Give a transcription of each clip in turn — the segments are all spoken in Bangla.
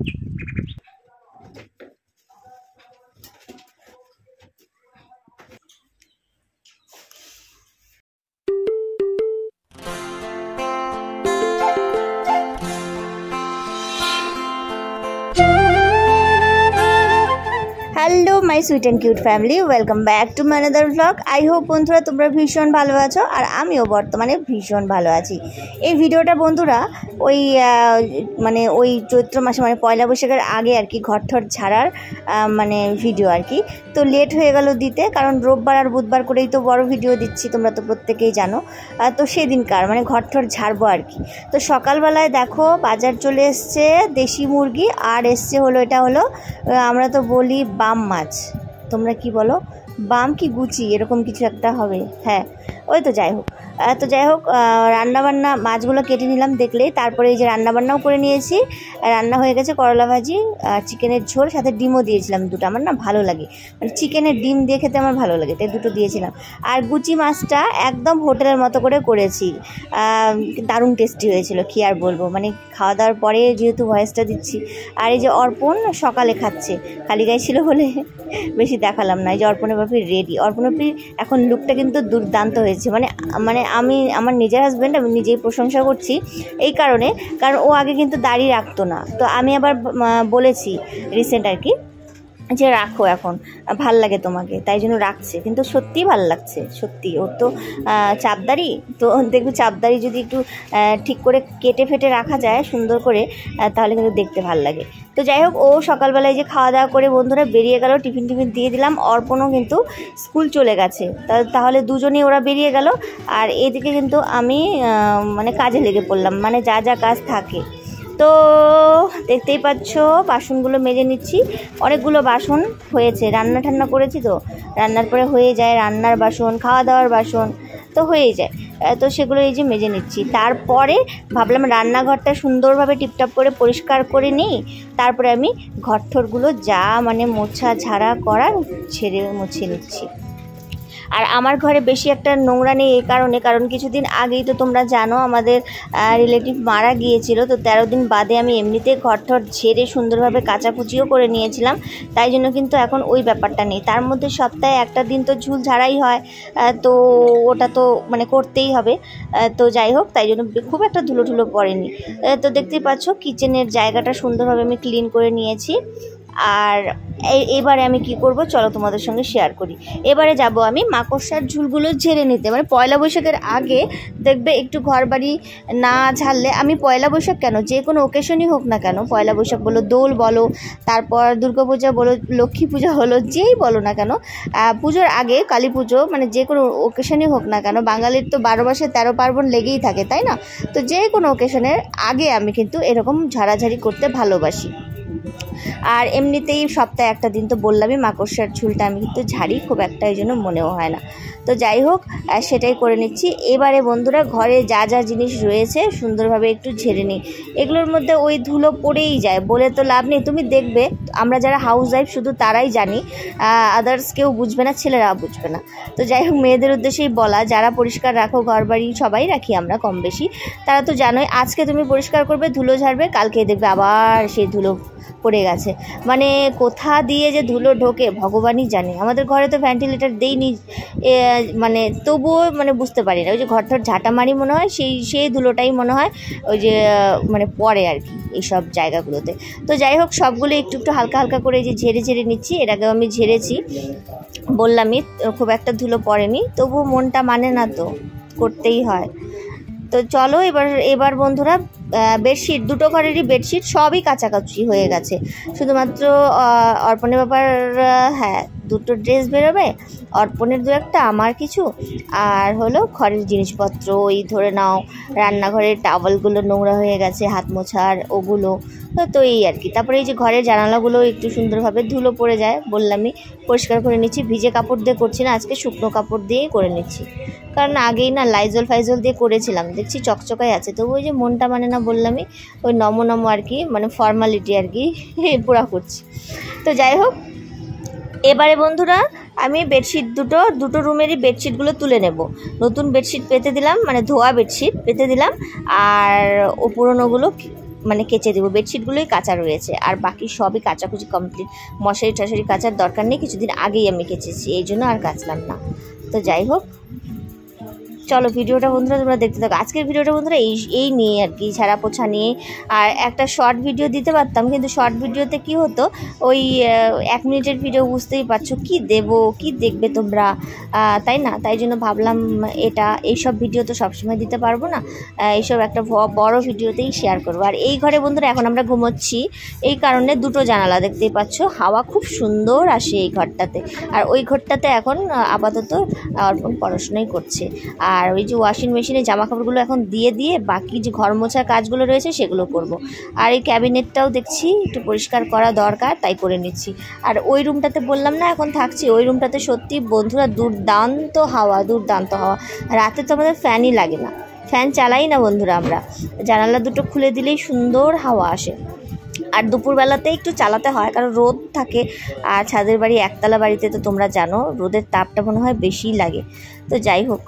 Hello my sweet and cute family, welcome back to my another blog. I hope বন্ধুরা তোমরা ভীষণ ভালো আছো, আর আমিও বর্তমানে ভীষণ ভালো আছি। এই ভিডিওটা বন্ধুরা ওই চৈত্র মাসে মানে পয়লা বৈশাখের আগে আর কি ঘরঠর ঝাড়ার ভিডিও আর কি। তো লেট হয়ে গেল দিতে, কারণ রোববার আর বুধবার করেই তো বড় ভিডিও দিচ্ছি, তোমরা তো প্রত্যেকেই জানো। তো সেদিনকার ঘরঠর ঝাড়বো আর কি। তো সকালবেলায় দেখো বাজার চলে এসছে দেশি মুরগি, আর এসছে হলো এটা হলো আমরা তো বলি বাম মাছ, তোমরা কি বলো? বাম কি গুচি এরকম কিছু একটা হবে, হ্যাঁ ওই তো যাই হোক রান্নাবান্না মাছগুলো কেটে নিলাম দেখলেই। তারপরে এই যে রান্নাবান্নাও করে নিয়েছি, রান্না হয়ে গেছে করলা ভাজি, চিকেনের ঝোল, সাথে ডিমও দিয়েছিলাম দুটো। আমার না ভালো লাগে, চিকেনের ডিম দিয়ে খেতে আমার ভালো লাগে, তাই দুটো দিয়েছিলাম। আর গুচি মাছটা একদম হোটেলের মতো করে করেছি, দারুণ টেস্টি হয়েছিল, কি আর বলবো। খাওয়া দাওয়ার পরে যেহেতু ভয়েসটা দিচ্ছি। আর এই যে অর্পণ সকালে খাচ্ছে, খালি গায়ে ছিল বলে বেশি দেখালাম না। এই যে অর্পণের বাপি রেডি, অর্পণের বাপির এখন লুকটা কিন্তু দুর্দান্ত হয়েছে। আমি আমার নিজের হাজব্যান্ড, আমি নিজেই প্রশংসা করছি এই কারণ ও আগে কিন্তু দাড়ি রাখতো না। তো আমি আবার বলেছি রিসেন্ট আর কি যে রাখো, এখন ভাল লাগে তোমাকে, তাই জন্য রাখছে। কিন্তু সত্যিই ভাল লাগছে, সত্যি। ওর তো চাপদাড়ি, তো দেখবি চাপদাড়ি যদি একটু ঠিক করে কেটে ফেটে রাখা যায় সুন্দর করে, তাহলে কিন্তু দেখতে ভাল লাগে। তো যাই হোক, ও সকালবেলায় যে খাওয়া দাওয়া করে বন্ধুরা বেরিয়ে গেল, টিফিন দিয়ে দিলাম। অর্পণও কিন্তু স্কুল চলে গেছে, তাহলে দুজনেই ওরা বেরিয়ে গেল। আর এদিকে কিন্তু আমি কাজে লেগে পড়লাম, যা যা কাজ থাকে। তো দেখতেই পাচ্ছ বাসনগুলো মেজে নিচ্ছি, অনেকগুলো বাসন হয়েছে, রান্না ঠান্না করেছি তো, রান্নার পরে হয়ে যায় রান্নার বাসন, খাওয়া দাওয়ার বাসন তো হয়েই যায়। তো সেগুলো এই যে মেজে নিচ্ছি। তারপরে ভাবলাম রান্নাঘরটা সুন্দরভাবে টিপটাপ করে পরিষ্কার করে নিই, তারপরে আমি ঘরঠরগুলো যা মোছা ঝাড়া করার ছেড়ে মুছে নিচ্ছি। আর আমার ঘরে বেশি একটা নোংরা নেই এই কারণ কিছুদিন আগেই তো তোমরা জানো আমাদের রিলেটিভ মারা গিয়েছিল। তো 13 দিন বাদে আমি এমনিতে ঘরঠর ঝেড়ে সুন্দরভাবে কাচাকুচিও করে নিয়েছিলাম, তাই জন্য কিন্তু এখন ওই ব্যাপারটা নেই। তার মধ্যে সপ্তাহে একটা দিন তো ঝুল ঝাড়াই হয়, তো ওটা তো করতেই হবে। তো যাই হোক, তাই জন্য খুব একটা ধুলো পড়েনি। তো দেখতেই পাচ্ছ কিচেনের জায়গাটা সুন্দরভাবে আমি ক্লিন করে নিয়েছি। আর এবারে আমি কি করব চলো তোমাদের সঙ্গে শেয়ার করি। এবারে যাব আমি মাকড়সার ঝুলগুলো ঝেড়ে নিতে। পয়লা বৈশাখের আগে দেখবে একটু ঘর বাড়ি না ঝাড়লে, আমি পয়লা বৈশাখ কেন, যে কোনো ওকেশনই হোক না কেন, পয়লা বৈশাখ বলো, দোল বলো, তারপর দুর্গাপূজা বলো, লক্ষ্মী পূজা হলো, যেই বলো না কেন, পুজোর আগে কালী পুজো, যে কোনো ওকেশনই হোক না কেন, বাঙালির তো 12 মাসে 13 পার্বণ লেগেই থাকে, তাই না? তো যে কোনো ওকেশনের আগে আমি কিন্তু এরকম ঝাড়াঝাড়ি করতে ভালোবাসি। আর এমনিতেই সপ্তাহে একটা দিন তো বললামই মাকড়সার ঝুলটা আমি কিন্তু ঝাড়ি খুব একটা, এই জন্য মনেও হয় না। তো যাই হোক, সেটাই করে নিচ্ছি। এবারে বন্ধুরা ঘরে যা যা জিনিস রয়েছে সুন্দরভাবে একটু ঝেড়ে নিই। এগুলোর মধ্যে ওই ধুলো পড়েই যায়, বলে তো লাভ নেই। তুমি দেখবে আমরা যারা হাউস ওয়াইফ শুধু তারাই জানি, আদার্স কেউ বুঝবে না, ছেলেরা বুঝবে না। তো যাই হোক, মেয়েদের উদ্দেশ্যেই বলা, যারা পরিষ্কার রাখো ঘর বাড়ি, সবাই রাখি আমরা কম বেশি, তারা তো জানোই। আজকে তুমি পরিষ্কার করবে, ধুলো ঝাড়বে, কালকে দেখবে আবার সেই ধুলো পড়ে গেছে। কোথা দিয়ে যে ধুলো ঢোকে ভগবানই জানে। আমাদের ঘরে তো ভেন্টিলেটার দেইনি, তবুও বুঝতে পারি না, ওই যে ঘরঠর ঝাঁটা মারি মনে হয় সেই ধুলোটাই মনে হয় ওই যে পড়ে আর কি এইসব জায়গাগুলোতে। তো যাই হোক, সবগুলো একটু হালকা হালকা করে যে ঝেড়ে নিচ্ছি। এর আগেও আমি ঝেড়েছি, বললামই, খুব একটা ধুলো পড়েনি, তবুও মনটা মানে না, তো করতেই হয়। তো চলো এবার বন্ধুরা বেডশিট, দুটো ঘরেরই বেডশিট সবই কাচাকাচি হয়ে গেছে। শুধুমাত্র অর্পণের ব্যাপার, হ্যাঁ দুটো ড্রেস বেরোবে, অর্পণের দু একটা, আমার কিছু, আর হলো ঘরের জিনিসপত্র, ওই ধরে নাও রান্নাঘরের টাওয়ালগুলো নোংরা হয়ে গেছে, হাত মোছার ওগুলো, তো এই আর কি। তারপরে এই যে ঘরের জানালাগুলো একটু সুন্দরভাবে ধুলো পড়ে যায়, বললামই পরিষ্কার করে নিচ্ছি। ভিজে কাপড় দিয়ে করছি না, আজকে শুকনো কাপড় দিয়েই করে নিচ্ছি, কারণ আগেই না লাইজল ফাইজল দিয়ে করেছিলাম, দেখছি চকচকাই আছে, তবু ওই যে মনটা মানে না, বললামই ওই নমো আর কি, ফর্মালিটি আর কি পুরা করছি। তো যাই হোক, এবারে বন্ধুরা আমি বেডশিট দুটো রুমেরই বেডশিটগুলো তুলে নেব। নতুন বেডশিট পেতে দিলাম, ধোয়া বেডশিট পেতে দিলাম, আর ও পুরোনোগুলো মানে কেচে দেবো। বেডশিটগুলোই কাঁচা রয়েছে, আর বাকি সবই কাচাকুচি কমপ্লিট। মশারি টশারি কাচার দরকার নেই, কিছুদিন আগেই আমি কেচেছি, এই জন্য আর কাচলাম না। তো যাই হোক, চলো ভিডিওটা বন্ধুরা তোমরা দেখতে থাকো। আজকের ভিডিওটা বন্ধুরা এই নিয়ে আর কি, ঝাড়া পোছা নিয়ে। আর একটা শর্ট ভিডিও দিতে পারতাম, কিন্তু শর্ট ভিডিওতে কি হতো, ওই 1 মিনিটের ভিডিও, বুঝতেই পারছো কি দেব, কি দেখবে তোমরা, তাই না? তাই জন্য ভাবলাম এইসব ভিডিও তো সবসময় দিতে পারবো না, এইসব একটা বড় ভিডিওতেই শেয়ার করবো। আর এই ঘরে বন্ধুরা এখন আমরা ঘুমোচ্ছি, এই কারণে 2টো জানালা, দেখতেই পাচ্ছ, হাওয়া খুব সুন্দর আসে এই ঘরটাতে। আর ওই ঘরটাতে এখন আপাতত অর্পণ পড়াশোনাই করছে। আর ওই যে ওয়াশিং মেশিনে জামা কাপড়গুলো এখন দিয়ে বাকি যে ঘর মোছার কাজগুলো রয়েছে সেগুলো করব। আর এই ক্যাবিনেটটাও দেখছি একটু পরিষ্কার করা দরকার, তাই করে নিচ্ছি। আর ওই রুমটাতে বললাম না এখন থাকছি, ওই রুমটাতে সত্যি বন্ধুরা দুর্দান্ত হাওয়া। রাতে তো আমাদের ফ্যানই লাগে না, ফ্যান চালাই না বন্ধুরা আমরা, জানালা 2টো খুলে দিলেই সুন্দর হাওয়া আসে। আর দুপুরবেলাতে একটু চালাতে হয়, কারণ রোদ থাকে। আর ছাদের বাড়ি, একতলা বাড়িতে তো তোমরা জানো রোদের তাপটা মনে হয় বেশিই লাগে। তো যাই হোক,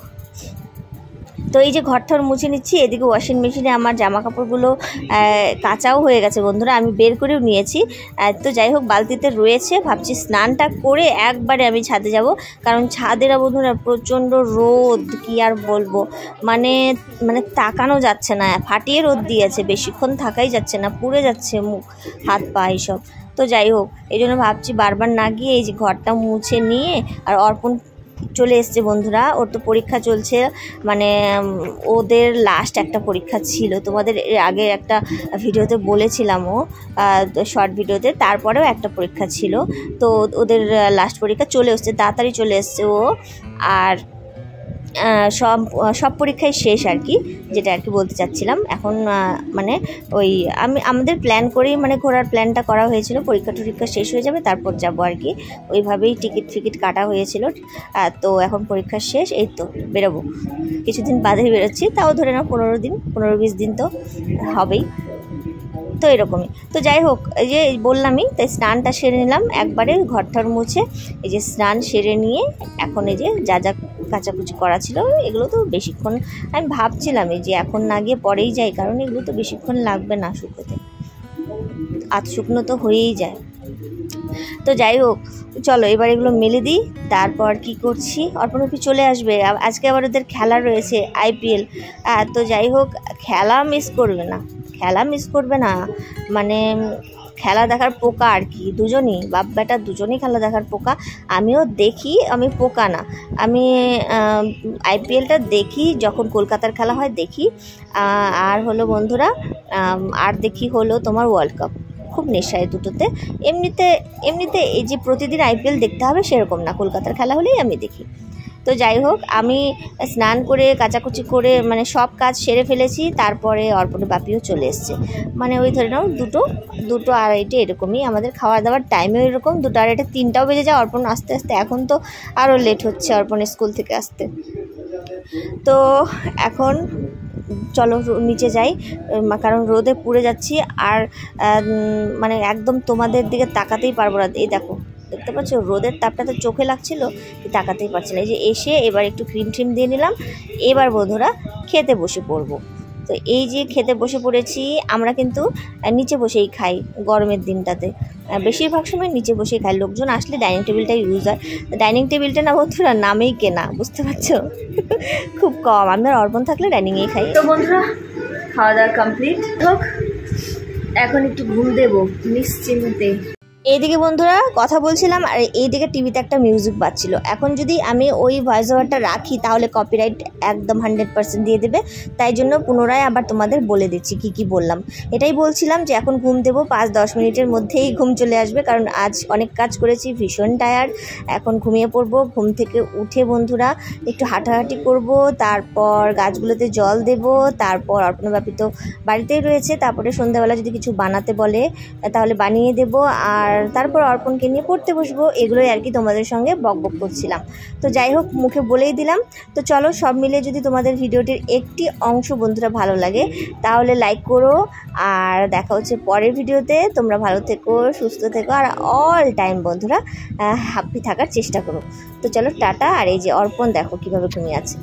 তো এই যে ঘরটার মুছে নিচ্ছি, এদিকে ওয়াশিং মেশিনে আমার জামা কাপড়গুলো কাঁচাও হয়ে গেছে বন্ধুরা, আমি বের করেও নিয়েছি। তো যাই হোক, বালতিতে রয়েছে, ভাবছি স্নানটা করে একবারে আমি ছাদে যাব, কারণ ছাদেরা বন্ধুরা প্রচণ্ড রোদ, কি আর বলবো, মানে তাকানো যাচ্ছে না, ফাটিয়ে রোদ দিয়েছে, বেশিক্ষণ থাকাই যাচ্ছে না, পুড়ে যাচ্ছে মুখ হাত পা এইসব। তো যাই হোক, এই জন্য ভাবছি বারবার না গিয়ে এই যে ঘরটা মুছে নিয়ে। আর অর্পণ চলে এসছে বন্ধুরা, ওর তো পরীক্ষা চলছে, মানে ওদের লাস্ট একটা পরীক্ষা ছিল, তোমাদের আগে একটা ভিডিওতে বলেছিলামও, শর্ট ভিডিওতে। তারপরেও একটা পরীক্ষা ছিল, তো ওদের লাস্ট পরীক্ষা চলে এসছে, তাড়াতাড়ি চলে এসছে ও। আর সব পরীক্ষায় শেষ আর কি, যেটা আর কি বলতে চাচ্ছিলাম। এখন মানে আমাদের প্ল্যান করেই মানে ঘোরার প্ল্যানটা করা হয়েছিল, পরীক্ষা টরীক্ষা শেষ হয়ে যাবে তারপর যাব আর কি, ওইভাবেই টিকিট কাটা হয়েছিল। তো এখন পরীক্ষা শেষ, এই তো বেরোবো, কিছুদিন বাদেই বেরোচ্ছি, তাও ধরে নাও 15-20 দিন তো হবেই। তো এরকমই। তো যাই হোক, এই যে বললামই, তাই স্নানটা সেরে নিলাম একবারে, ঘরটার মুছে এই যে স্নান সেরে নিয়ে এখন এই যে যা কাচাকুচি করা ছিল, এগুলো তো বেশিক্ষণ, আমি ভাবছিলামই যে এখন না গিয়ে পরেই যাই, কারণ এগুলো তো বেশিক্ষণ লাগবে না শুকোতে, শুকনো তো হয়েই যায়। তো যাই হোক, চলো এবার এগুলো মেলে দিই। তারপর কি করছি, অর্পণপি চলে আসবে, আজকে আবার ওদের খেলা রয়েছে IPL। তো যাই হোক, খেলা মিস করবে না, মানে খেলা দেখার পোকা আর কি, দুজনই বাপ বেটা দুজনই খেলা দেখার পোকা। আমিও দেখি, আমি পোকা না, আমি IPLটা দেখি, যখন কলকাতার খেলা হয় দেখি, আর হলো বন্ধুরা, আর দেখি হলো তোমার ওয়ার্ল্ড কাপ, খুব নেশায় দুটোতে। এমনিতে এই যে প্রতিদিন IPL দেখতে হবে সেরকম না, কলকাতার খেলা হলেই আমি দেখি। তো যাই হোক, আমি স্নান করে কাচাকুচি করে মানে সব কাজ সেরে ফেলেছি। তারপরে অর্পণের বাপিও চলে এসছে, মানে ওই ধরে নাও 2টো 2:30 এরকমই আমাদের খাওয়া দাওয়ার টাইমও এরকম, 2টো 2:30 3টাও বেজে যায় অর্পণ আস্তে এখন তো আরও লেট হচ্ছে অর্পণের স্কুল থেকে আসতে। তো এখন চলো নিচে যাই, কারণ রোদে পুড়ে যাচ্ছি। আর মানে একদম তোমাদের দিকে তাকাতেই পারবো না, এই দেখতে পাচ্ছ রোদের তাপটা তো চোখে লাগছিল, তাকাতেই পারছি না। এই যে এসে এবার একটু ক্রিম দিয়ে নিলাম, এবার বন্ধুরা খেতে বসে পড়বো। তো এই যে খেতে বসে পড়েছি, আমরা কিন্তু নিচে বসেই খাই গরমের দিনটাতে, বেশিরভাগ সময় নিচে বসেই খাই, লোকজন আসলে ডাইনিং টেবিলটাই ইউজ হয়। ডাইনিং টেবিলটা না বন্ধুরা নামেই কেনা, বুঝতে পারছো, খুব কম, আমরা অর্পণ থাকলে ডাইনিংয়েই খাই। তো বন্ধুরা খাওয়া দাওয়া কমপ্লিট হোক, এখন একটু ঘুম দেবো নিশ্চিন্তে। এইদিকে বন্ধুরা কথা বলছিলাম, আর এইদিকে টিভিতে একটা মিউজিক বাজছিল। এখন যদি আমি ওই ভয়েস ওভারটা রাখি তাহলে কপিরাইট একদম 100% দিয়ে দেবে, তাই জন্য পুনরায় আবার তোমাদের বলে দিচ্ছি কি বললাম। এটাই বলছিলাম যে এখন ঘুম দেবো, 5-10 মিনিটের মধ্যেই ঘুম চলে আসবে, কারণ আজ অনেক কাজ করেছি, ভীষণ টায়ার্ড। এখন ঘুমিয়ে পড়বো। ঘুম থেকে উঠে বন্ধুরা একটু হাঁটাহাঁটি করব, তারপর গাছগুলোতে জল দেব, তারপর অর্পণ বাপি তো বাড়িতেই রয়েছে, তারপরে সন্ধ্যাবেলা যদি কিছু বানাতে বলে তাহলে বানিয়ে দেব, আর তারপর অর্পণকে নিয়ে পড়তে বসবো। এগুলোই আর কি তোমাদের সঙ্গে বকবক করছিলাম। তো যাই হোক, মুখে বলেই দিলাম। তো চলো সব মিলে যদি তোমাদের ভিডিওটির একটি অংশ বন্ধুরা ভালো লাগে তাহলে লাইক করো, আর দেখা হচ্ছে পরের ভিডিওতে। তোমরা ভালো থেকো, সুস্থ থেকো, আর অল টাইম বন্ধুরা হ্যাপি থাকার চেষ্টা করো। তো চলো টাটা। আর এই যে অর্পণ দেখো কীভাবে ঘুমিয়ে আছে।